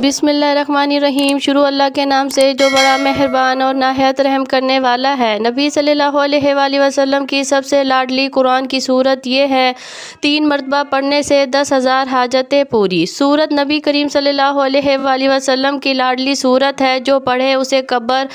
بسم اللہ الرحمن الرحیم۔ شروع اللہ کے نام سے جو بڑا مہربان اور نہایت رحم کرنے والا ہے۔ نبی صلی اللہ علیہ وآلہ وسلم کی سب سے لاڈلی قرآن کی سورت یہ ہے، 3 مرتبہ پڑھنے سے 10,000 حاجتیں پوری۔ سورت نبی کریم صلی اللہ علیہ وآلہ وسلم کی لاڈلی سورت ہے، جو پڑھے اسے قبر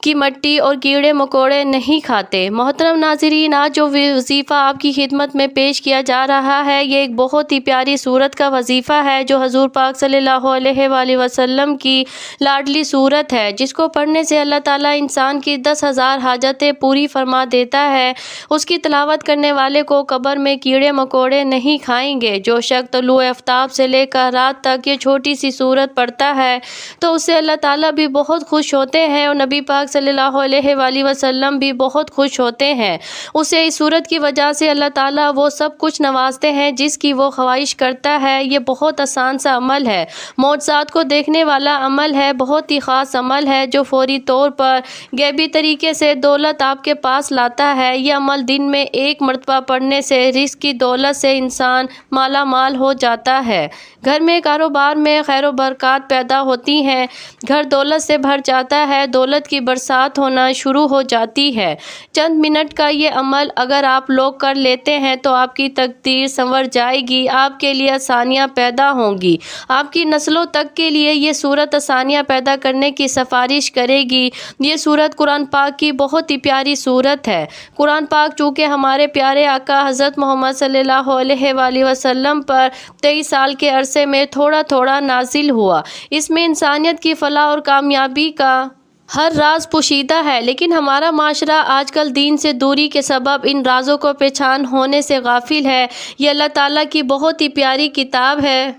کی مٹی اور کیڑے مکوڑے نہیں کھاتے۔ محترم ناظرین، آج جو وظیفہ آپ کی خدمت میں پیش کیا جا رہا ہے، یہ ایک بہت ہی پیاری سورت کا وظیفہ ہے، جو حضور پاک صلی اللہ علیہ وآلہ وسلم کی لاڈلی سورت ہے، جس کو پڑھنے سے اللہ تعالیٰ انسان کی 10,000 حاجتیں پوری فرما دیتا ہے۔ اس کی تلاوت کرنے والے کو قبر میں کیڑے مکوڑے نہیں کھائیں گے۔ جو شخص طلوع آفتاب سے لے کر رات تک یہ چھوٹی سی سورت پڑھتا ہے تو اس سے اللہ تعالیٰ بھی بہت خوش ہوتے ہیں، اور نبی پاک صلی اللہ علیہ وآلہ وسلم بھی بہت خوش ہوتے ہیں۔ اسے اس سورت کی وجہ سے اللہ تعالیٰ وہ سب کچھ نوازتے ہیں جس کی وہ خواہش کرتا ہے۔ یہ بہت آسان سا عمل ہے، معجزات کو دیکھنے والا عمل ہے، بہت ہی خاص عمل ہے، جو فوری طور پر غیبی طریقے سے دولت آپ کے پاس لاتا ہے۔ یہ عمل دن میں 1 مرتبہ پڑھنے سے رزق کی دولت سے انسان مالا مال ہو جاتا ہے۔ گھر میں کاروبار میں خیر و برکات پیدا ہوتی ہیں، گھر دولت سے بھر جاتا ہے، دولت کی برسات ہونا شروع ہو جاتی ہے۔ چند منٹ کا یہ عمل اگر آپ لوگ کر لیتے ہیں تو آپ کی تقدیر سنور جائے گی، آپ کے لیے آسانیاں پیدا ہوں گی، آپ کی نسلوں تک کے لیے یہ سورت آسانیاں پیدا کرنے کی سفارش کرے گی۔ یہ سورت قرآن پاک کی بہت ہی پیاری سورت ہے۔ قرآن پاک چونکہ ہمارے پیارے آقا حضرت محمد صلی اللہ علیہ وآلہ وسلم پر 23 سال کے عرصے میں تھوڑا تھوڑا نازل ہوا، اس میں انسانیت کی فلاح اور کامیابی کا ہر راز پوشیدہ ہے، لیکن ہمارا معاشرہ آج کل دین سے دوری کے سبب ان رازوں کو پہچان ہونے سے غافل ہے۔ یہ اللہ تعالیٰ کی بہت ہی پیاری کتاب ہے،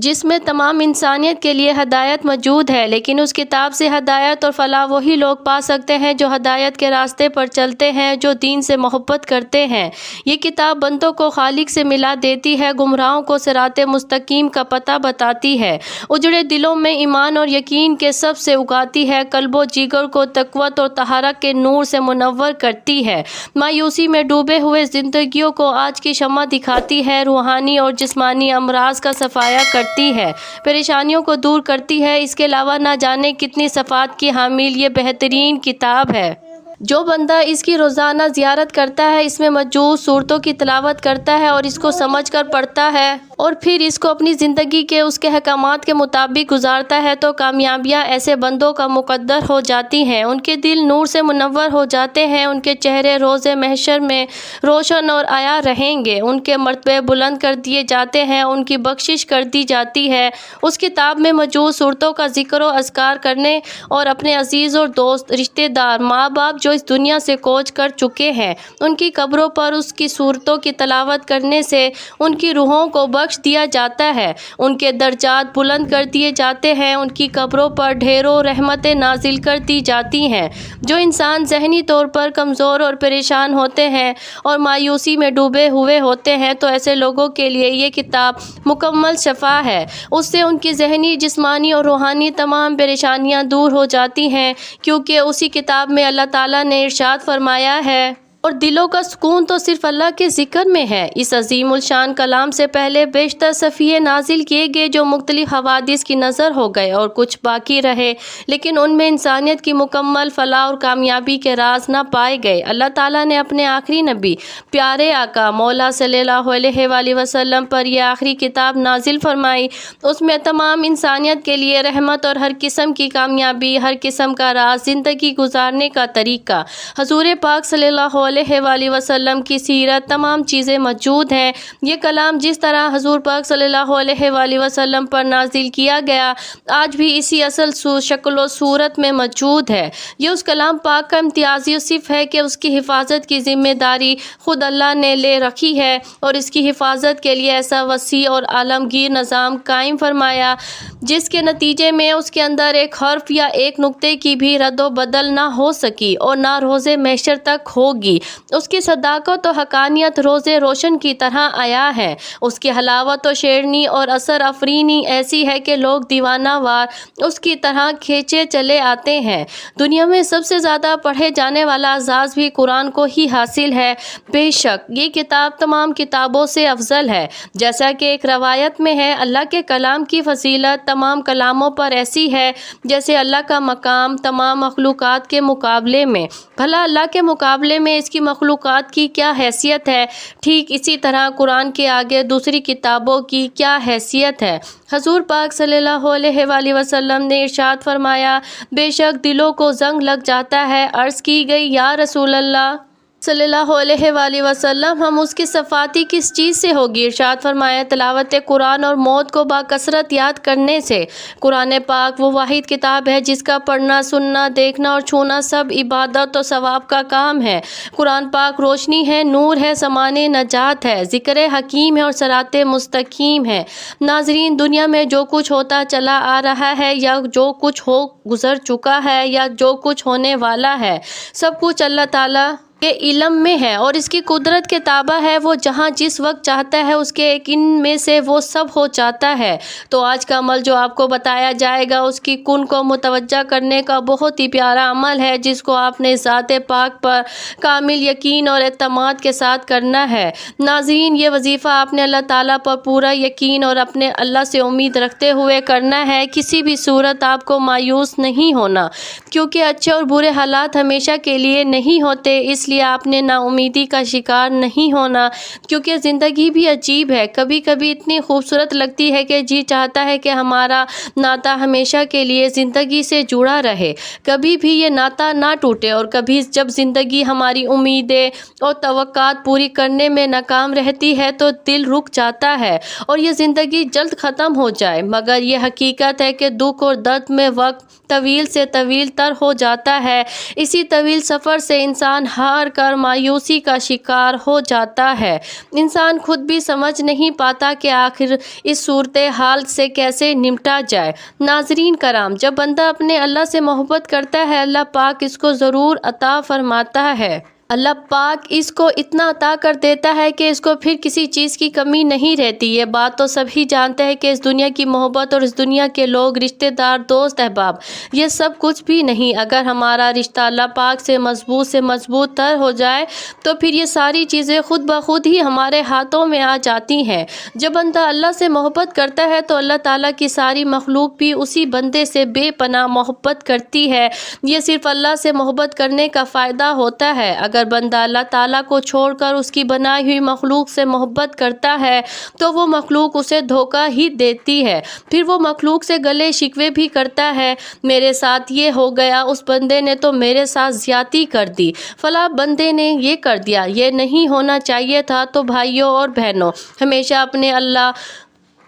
جس میں تمام انسانیت کے لیے ہدایت موجود ہے، لیکن اس کتاب سے ہدایت اور فلاح وہی لوگ پا سکتے ہیں جو ہدایت کے راستے پر چلتے ہیں، جو دین سے محبت کرتے ہیں۔ یہ کتاب بندوں کو خالق سے ملا دیتی ہے، گمراہوں کو صراط مستقیم کا پتہ بتاتی ہے، اجڑے دلوں میں ایمان اور یقین کے سب سے اگاتی ہے، قلب و جگر کو تقویت اور طہارت کے نور سے منور کرتی ہے، مایوسی میں ڈوبے ہوئے زندگیوں کو آج کی شمع دکھاتی ہے، روحانی اور جسمانی امراض کا صفایا کرتی ہے، پریشانیوں کو دور کرتی ہے۔ اس کے علاوہ نہ جانے کتنی صفات کی حامل یہ بہترین کتاب ہے۔ جو بندہ اس کی روزانہ زیارت کرتا ہے، اس میں موجود صورتوں کی تلاوت کرتا ہے اور اس کو سمجھ کر پڑھتا ہے، اور پھر اس کو اپنی زندگی کے اس کے احکامات کے مطابق گزارتا ہے، تو کامیابیاں ایسے بندوں کا مقدر ہو جاتی ہیں، ان کے دل نور سے منور ہو جاتے ہیں، ان کے چہرے روز محشر میں روشن اور عیاں رہیں گے، ان کے مرتبے بلند کر دیے جاتے ہیں، ان کی بخشش کر دی جاتی ہے۔ اس کتاب میں موجود صورتوں کا ذکر و اذکار کرنے اور اپنے عزیز اور دوست، رشتہ دار، ماں باپ جو اس دنیا سے کوچ کر چکے ہیں، ان کی قبروں پر اس کی صورتوں کی تلاوت کرنے سے ان کی روحوں کو بخش دیا جاتا ہے، ان کے درجات بلند کر دیے جاتے ہیں، ان کی قبروں پر ڈھیروں رحمتیں نازل کر دی جاتی ہیں۔ جو انسان ذہنی طور پر کمزور اور پریشان ہوتے ہیں اور مایوسی میں ڈوبے ہوئے ہوتے ہیں، تو ایسے لوگوں کے لیے یہ کتاب مکمل شفا ہے۔ اس سے ان کی ذہنی، جسمانی اور روحانی تمام پریشانیاں دور ہو جاتی ہیں، کیونکہ اسی کتاب میں اللہ تعالیٰ نے ارشاد فرمایا ہے، اور دلوں کا سکون تو صرف اللہ کے ذکر میں ہے۔ اس عظیم الشان کلام سے پہلے بیشتر صفحے نازل کیے گئے جو مختلف حوادث کی نظر ہو گئے، اور کچھ باقی رہے، لیکن ان میں انسانیت کی مکمل فلاح اور کامیابی کے راز نہ پائے گئے۔ اللہ تعالیٰ نے اپنے آخری نبی، پیارے آقا مولا صلی اللہ علیہ وآلہ وسلم پر یہ آخری کتاب نازل فرمائی۔ اس میں تمام انسانیت کے لیے رحمت اور ہر قسم کی کامیابی، ہر قسم کا راز، زندگی گزارنے کا طریقہ، حضور پاک صلی اللہ علیہ وآلہ وسلم کی سیرت، تمام چیزیں موجود ہیں۔ یہ کلام جس طرح حضور پاک صلی اللہ علیہ وآلہ وسلم پر نازل کیا گیا، آج بھی اسی اصل شکل و صورت میں موجود ہے۔ یہ اس کلام پاک کا امتیازی صف ہے کہ اس کی حفاظت کی ذمہ داری خود اللہ نے لے رکھی ہے، اور اس کی حفاظت کے لیے ایسا وسیع اور عالمگیر نظام قائم فرمایا، جس کے نتیجے میں اس کے اندر ایک حرف یا ایک نقطے کی بھی رد و بدل نہ ہو سکی اور نہ روز محشر تک ہوگی۔ اس کی صداقت و حقانیت روز روشن کی طرح عیاں ہے۔ اس کی حلاوت و شیرینی اور اثر افرینی ایسی ہے کہ لوگ دیوانہ وار اس کی طرح کھینچے چلے آتے ہیں۔ دنیا میں سب سے زیادہ پڑھے جانے والا اعزاز بھی قرآن کو ہی حاصل ہے۔ بے شک یہ کتاب تمام کتابوں سے افضل ہے۔ جیسا کہ ایک روایت میں ہے، اللہ کے کلام کی فضیلت تمام کلاموں پر ایسی ہے جیسے اللہ کا مقام تمام مخلوقات کے مقابلے میں۔ بھلا اللہ کے مقابلے میں اس کی مخلوقات کی کیا حیثیت ہے؟ ٹھیک اسی طرح قرآن کے آگے دوسری کتابوں کی کیا حیثیت ہے؟ حضور پاک صلی اللہ علیہ وآلہ وسلم نے ارشاد فرمایا، بے شک دلوں کو زنگ لگ جاتا ہے۔ عرض کی گئی، یا رسول اللہ صلی اللہ علیہ وآلہ وسلم، ہم اس کی صفاتی کس چیز سے ہوگی؟ ارشاد فرمایا، تلاوت قرآن اور موت کو باکثرت یاد کرنے سے۔ قرآن پاک وہ واحد کتاب ہے جس کا پڑھنا، سننا، دیکھنا اور چھونا سب عبادت و ثواب کا کام ہے۔ قرآن پاک روشنی ہے، نور ہے، سامان نجات ہے، ذکر حکیم ہے اور صراط مستقیم ہے۔ ناظرین، دنیا میں جو کچھ ہوتا چلا آ رہا ہے یا جو کچھ ہو گزر چکا ہے یا جو کچھ ہونے والا ہے، سب کچھ اللہ تعالیٰ کے علم میں ہے اور اس کی قدرت کے تابع ہے۔ وہ جہاں جس وقت چاہتا ہے اس کے ایک ان میں سے وہ سب ہو جاتا ہے۔ تو آج کا عمل جو آپ کو بتایا جائے گا اس کی کن کو متوجہ کرنے کا بہت ہی پیارا عمل ہے جس کو آپ نے ذات پاک پر کامل یقین اور اعتماد کے ساتھ کرنا ہے۔ ناظرین، یہ وظیفہ آپ نے اللہ تعالیٰ پر پورا یقین اور اپنے اللہ سے امید رکھتے ہوئے کرنا ہے۔ کسی بھی صورت آپ کو مایوس نہیں ہونا، کیونکہ اچھے اور برے حالات ہمیشہ کے لیے نہیں ہوتے۔ اس لیے آپ نے نا امیدی کا شکار نہیں ہونا، کیونکہ زندگی بھی عجیب ہے، کبھی کبھی اتنی خوبصورت لگتی ہے کہ جی چاہتا ہے کہ ہمارا ناطہ ہمیشہ کے لیے زندگی سے جڑا رہے، کبھی بھی یہ ناطہ نہ ٹوٹے۔ اور کبھی جب زندگی ہماری امیدیں اور توقعات پوری کرنے میں ناکام رہتی ہے تو دل رک جاتا ہے اور یہ زندگی جلد ختم ہو جائے، مگر یہ حقیقت ہے کہ دکھ اور درد میں وقت طویل سے طویل تر ہو جاتا ہے۔ اسی طویل سفر سے انسان ہار کر مایوسی کا شکار ہو جاتا ہے۔ انسان خود بھی سمجھ نہیں پاتا کہ آخر اس صورتحال سے کیسے نمٹا جائے۔ ناظرین کرام، جب بندہ اپنے اللہ سے محبت کرتا ہے، اللہ پاک اس کو ضرور عطا فرماتا ہے۔ اللہ پاک اس کو اتنا عطا کر دیتا ہے کہ اس کو پھر کسی چیز کی کمی نہیں رہتی۔ یہ بات تو سبھی جانتے ہیں کہ اس دنیا کی محبت اور اس دنیا کے لوگ، رشتہ دار، دوست احباب، یہ سب کچھ بھی نہیں۔ اگر ہمارا رشتہ اللہ پاک سے مضبوط تر ہو جائے تو پھر یہ ساری چیزیں خود بخود ہی ہمارے ہاتھوں میں آ جاتی ہیں۔ جب بندہ اللہ سے محبت کرتا ہے تو اللہ تعالیٰ کی ساری مخلوق بھی اسی بندے سے بے پناہ محبت کرتی ہے۔ یہ صرف اللہ سے محبت کرنے کا فائدہ ہوتا ہے۔ اگر بندہ اللہ تعالیٰ کو چھوڑ کر اس کی بنائی ہوئی مخلوق سے محبت کرتا ہے تو وہ مخلوق اسے دھوکہ ہی دیتی ہے۔ پھر وہ مخلوق سے گلے شکوے بھی کرتا ہے، میرے ساتھ یہ ہو گیا، اس بندے نے تو میرے ساتھ زیادتی کر دی، فلاں بندے نے یہ کر دیا، یہ نہیں ہونا چاہیے تھا۔ تو بھائیوں اور بہنوں، ہمیشہ اپنے اللہ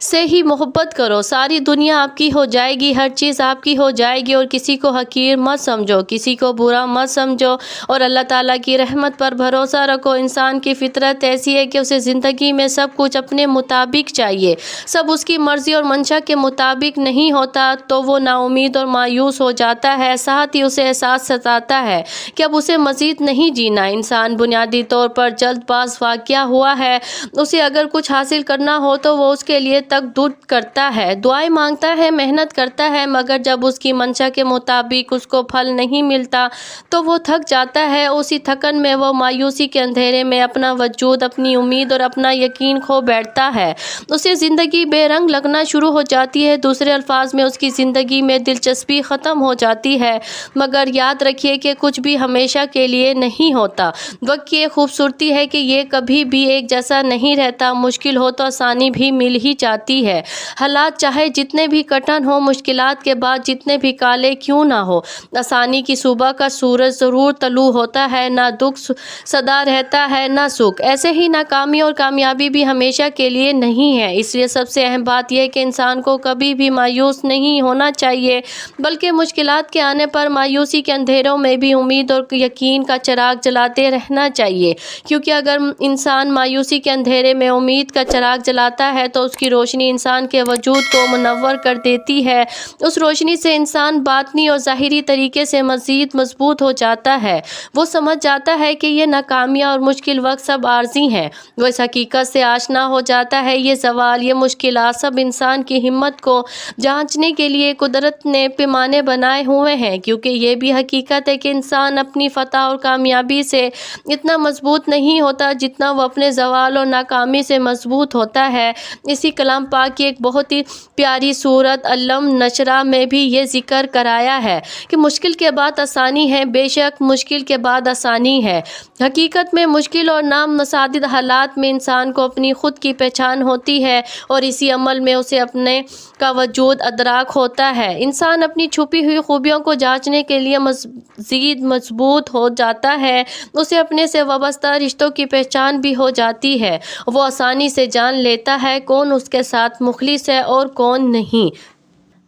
سے ہی محبت کرو، ساری دنیا آپ کی ہو جائے گی، ہر چیز آپ کی ہو جائے گی، اور کسی کو حقیر مت سمجھو، کسی کو برا مت سمجھو، اور اللہ تعالیٰ کی رحمت پر بھروسہ رکھو۔ انسان کی فطرت ایسی ہے کہ اسے زندگی میں سب کچھ اپنے مطابق چاہیے، سب اس کی مرضی اور منشا کے مطابق نہیں ہوتا تو وہ نا امید اور مایوس ہو جاتا ہے۔ ساتھ ہی اسے احساس ستاتا ہے کہ اب اسے مزید نہیں جینا۔ انسان بنیادی طور پر جلد باز واقع ہوا ہے، اسے اگر کچھ حاصل کرنا ہو تو وہ اس کے لیے تک دور کرتا ہے، دعائیں مانگتا ہے، محنت کرتا ہے، مگر جب اس کی منشا کے مطابق اس کو پھل نہیں ملتا تو وہ تھک جاتا ہے۔ اسی تھکن میں وہ مایوسی کے اندھیرے میں اپنا وجود، اپنی امید اور اپنا یقین کھو بیٹھتا ہے۔ اسے زندگی بے رنگ لگنا شروع ہو جاتی ہے، دوسرے الفاظ میں اس کی زندگی میں دلچسپی ختم ہو جاتی ہے۔ مگر یاد رکھیے کہ کچھ بھی ہمیشہ کے لیے نہیں ہوتا۔ وقت کی ایک خوبصورتی ہے کہ یہ کبھی بھی ایک جیسا نہیں رہتا، مشکل ہو تو آسانی بھی مل ہی جاتی ہے۔ حالات چاہے جتنے بھی کٹھن ہو، مشکلات کے بعد جتنے بھی کالے کیوں نہ ہو، آسانی کی صبح کا سورج ضرور طلوع ہوتا ہے، نہ دکھ سدا رہتا ہے نہ سکھ۔ ایسے ہی ناکامی اور کامیابی بھی ہمیشہ کے لیے نہیں ہے۔ اس لیے سب سے اہم بات یہ ہے کہ انسان کو کبھی بھی مایوس نہیں ہونا چاہیے، بلکہ مشکلات کے آنے پر مایوسی کے اندھیروں میں بھی امید اور یقین کا چراغ جلاتے رہنا چاہیے، کیونکہ اگر انسان مایوسی کے اندھیرے میں امید کا چراغ جلاتا ہے تو اس کی روشنی روشنی انسان کے وجود کو منور کر دیتی ہے۔ اس روشنی سے انسان باطنی اور ظاہری طریقے سے مزید مضبوط ہو جاتا ہے۔ وہ سمجھ جاتا ہے کہ یہ ناکامیاں اور مشکل وقت سب عارضی ہیں۔ وہ اس حقیقت سے آشنا ہو جاتا ہے یہ زوال، یہ مشکلات سب انسان کی ہمت کو جانچنے کے لیے قدرت نے پیمانے بنائے ہوئے ہیں، کیونکہ یہ بھی حقیقت ہے کہ انسان اپنی فتح اور کامیابی سے اتنا مضبوط نہیں ہوتا جتنا وہ اپنے زوال اور ناکامی سے مضبوط ہوتا ہے۔ اسی کلام پاک کی ایک بہت ہی پیاری سورت علم نشرہ میں بھی یہ ذکر کرایا ہے کہ مشکل کے بعد آسانی ہے، بے شک مشکل کے بعد آسانی ہے۔ حقیقت میں مشکل اور نامتعدد حالات میں انسان کو اپنی خود کی پہچان ہوتی ہے اور اسی عمل میں اسے اپنے کا وجود ادراک ہوتا ہے۔ انسان اپنی چھپی ہوئی خوبیوں کو جانچنے کے لیے مزید مضبوط ہو جاتا ہے، اسے اپنے سے وابستہ رشتوں کی پہچان بھی ہو جاتی ہے، وہ آسانی سے جان لیتا ہے کون اس کے ساتھ مخلص ہے اور کون نہیں۔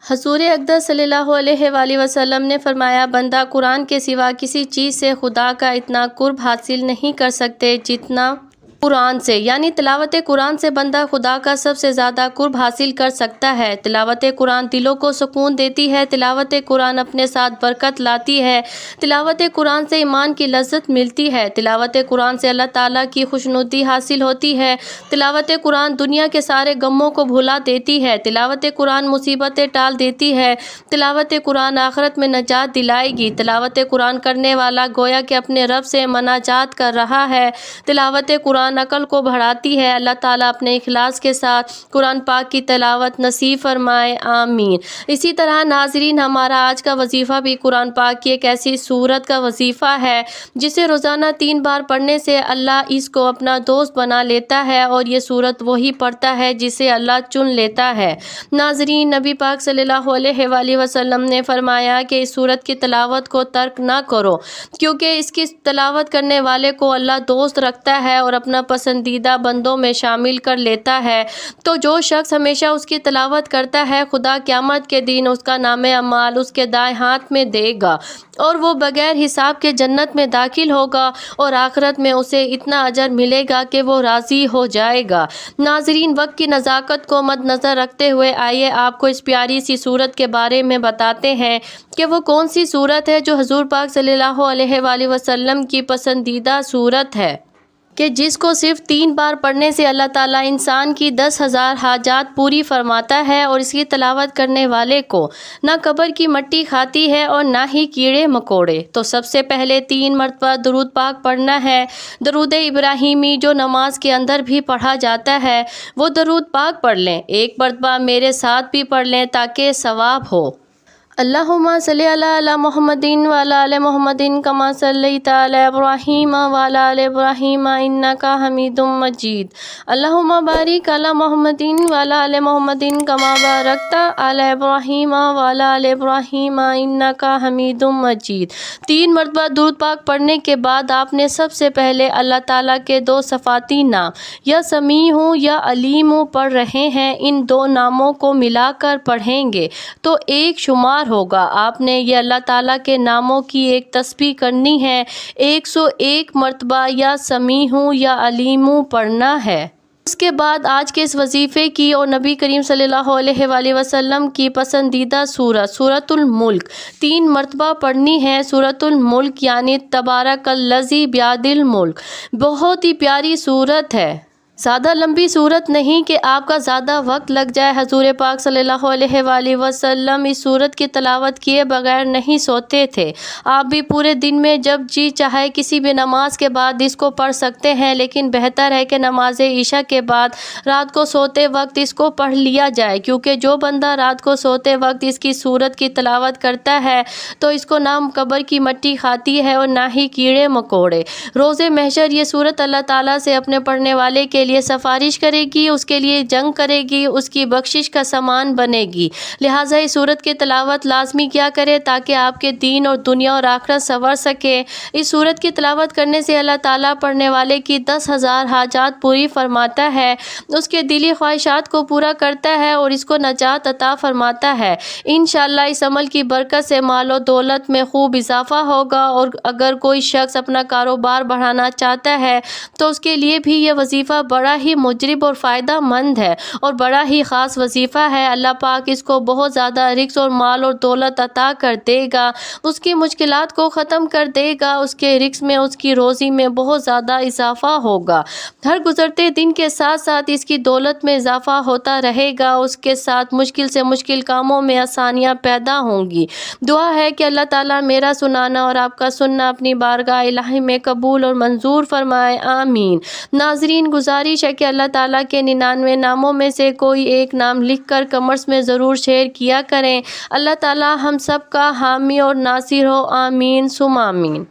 حضور اقدس صلی اللہ علیہ وآلہ وسلم نے فرمایا، بندہ قرآن کے سوا کسی چیز سے خدا کا اتنا قرب حاصل نہیں کر سکتے جتنا قرآن سے، یعنی تلاوت قرآن سے بندہ خدا کا سب سے زیادہ قرب حاصل کر سکتا ہے۔ تلاوت قرآن دلوں کو سکون دیتی ہے، تلاوت قرآن اپنے ساتھ برکت لاتی ہے، تلاوت قرآن سے ایمان کی لذت ملتی ہے، تلاوت قرآن سے اللہ تعالیٰ کی خوشنودی حاصل ہوتی ہے، تلاوت قرآن دنیا کے سارے غموں کو بھلا دیتی ہے، تلاوت قرآن مصیبتیں ٹال دیتی ہے، تلاوت قرآن آخرت میں نجات دلائے گی۔ تلاوت قرآن کرنے والا گویا کہ اپنے رب سے مناجات کر رہا ہے۔ تلاوت قرآن عقل کو بڑھاتی ہے۔ اللہ تعالیٰ اپنے اخلاص کے ساتھ قرآن پاک کی تلاوت نصیب فرمائے، آمین۔ اسی طرح ناظرین، ہمارا آج کا وظیفہ بھی قرآن پاک کی ایک ایسی سورت کا وظیفہ ہے جسے روزانہ 3 بار پڑھنے سے اللہ اس کو اپنا دوست بنا لیتا ہے، اور یہ سورت وہی پڑھتا ہے جسے اللہ چن لیتا ہے۔ ناظرین، نبی پاک صلی اللہ علیہ وآلہ وسلم نے فرمایا کہ اس سورت کی تلاوت کو ترک نہ کرو، کیونکہ اس کی تلاوت کرنے والے کو اللہ دوست رکھتا ہے اور اپنا پسندیدہ بندوں میں شامل کر لیتا ہے۔ تو جو شخص ہمیشہ اس کی تلاوت کرتا ہے، خدا قیامت کے دن اس کا نام اعمال اس کے دائیں ہاتھ میں دے گا اور وہ بغیر حساب کے جنت میں داخل ہوگا، اور آخرت میں اسے اتنا اجر ملے گا کہ وہ راضی ہو جائے گا۔ ناظرین، وقت کی نزاکت کو مد نظر رکھتے ہوئے آئیے آپ کو اس پیاری سی سورت کے بارے میں بتاتے ہیں کہ وہ کون سی سورت ہے جو حضور پاک صلی اللہ علیہ وآلہ وسلم کی پسندیدہ سورت ہے، کہ جس کو صرف 3 بار پڑھنے سے اللہ تعالیٰ انسان کی 10,000 حاجات پوری فرماتا ہے، اور اس کی تلاوت کرنے والے کو نہ قبر کی مٹی کھاتی ہے اور نہ ہی کیڑے مکوڑے۔ تو سب سے پہلے 3 مرتبہ درود پاک پڑھنا ہے۔ درود ابراہیمی جو نماز کے اندر بھی پڑھا جاتا ہے، وہ درود پاک پڑھ لیں، 1 مرتبہ میرے ساتھ بھی پڑھ لیں تاکہ ثواب ہو۔ اللہم صلی علی محمد وعلی آل محمد کما صلیت علی ابراہیم وعلی آل ابراہیم انک حمید مجید۔ اللہم بارک علی محمد وعلی آل محمد کما بارکت علی ابراہیم وعلی آل ابراہیم انک حمید مجید۔ 3 مرتبہ درود پاک پڑھنے کے بعد آپ نے سب سے پہلے اللہ تعالیٰ کے 2 صفاتی نام یا سمیع ہوں یا علیم ہوں پڑھ رہے ہیں، ان 2 ناموں کو ملا کر پڑھیں گے تو 1 شمار ہوگا۔ آپ نے یہ اللہ تعالیٰ کے ناموں کی ایک تسبیح کرنی ہے، 101 مرتبہ یا سمیع ہوں یا علیم ہوں پڑھنا ہے۔ اس کے بعد آج کے اس وظیفے کی اور نبی کریم صلی اللہ علیہ وآلہ وسلم کی پسندیدہ سورت سورۃ الملک 3 مرتبہ پڑھنی ہے۔ سورۃ الملک یعنی تبارک الذی بیدہ الملک، بہت ہی پیاری سورت ہے، زیادہ لمبی صورت نہیں کہ آپ کا زیادہ وقت لگ جائے۔ حضور پاک صلی اللہ علیہ وآلہ وسلم اس صورت کی تلاوت کیے بغیر نہیں سوتے تھے۔ آپ بھی پورے دن میں جب جی چاہے کسی بھی نماز کے بعد اس کو پڑھ سکتے ہیں، لیکن بہتر ہے کہ نماز عشاء کے بعد رات کو سوتے وقت اس کو پڑھ لیا جائے، کیونکہ جو بندہ رات کو سوتے وقت اس کی صورت کی تلاوت کرتا ہے تو اس کو نہ قبر کی مٹی کھاتی ہے اور نہ ہی کیڑے مکوڑے۔ روز محشر یہ صورت اللہ تعالیٰ سے اپنے پڑھنے والے کے لیے سفارش کرے گی، اس کے لیے جنگ کرے گی، اس کی بخشش کا سامان بنے گی۔ لہٰذا اس سورت کی تلاوت لازمی کیا کرے تاکہ آپ کے دین اور دنیا اور آخرت سنور سکے۔ اس سورت کی تلاوت کرنے سے اللہ تعالیٰ پڑھنے والے کی 10,000 حاجات پوری فرماتا ہے، اس کے دلی خواہشات کو پورا کرتا ہے اور اس کو نجات عطا فرماتا ہے۔ انشاءاللہ اس عمل کی برکت سے مال و دولت میں خوب اضافہ ہوگا، اور اگر کوئی شخص اپنا کاروبار بڑھانا چاہتا ہے تو اس کے لیے بھی یہ وظیفہ بڑا ہی مجرب اور فائدہ مند ہے اور بڑا ہی خاص وظیفہ ہے۔ اللہ پاک اس کو بہت زیادہ رزق اور مال اور دولت عطا کر دے گا، اس کی مشکلات کو ختم کر دے گا، اس کے رزق میں، اس کی روزی میں بہت زیادہ اضافہ ہوگا۔ ہر گزرتے دن کے ساتھ ساتھ اس کی دولت میں اضافہ ہوتا رہے گا، اس کے ساتھ مشکل سے مشکل کاموں میں آسانیاں پیدا ہوں گی۔ دعا ہے کہ اللہ تعالیٰ میرا سنانا اور آپ کا سننا اپنی بارگاہ الہی میں قبول اور منظور فرمائے، آمین۔ ناظرین، گزارش ہے کہ اللہ تعالیٰ کے 99 ناموں میں سے کوئی ایک نام لکھ کر کمنٹس میں ضرور شیئر کیا کریں۔ اللہ تعالیٰ ہم سب کا حامی اور ناصر ہو، آمین ثم آمین۔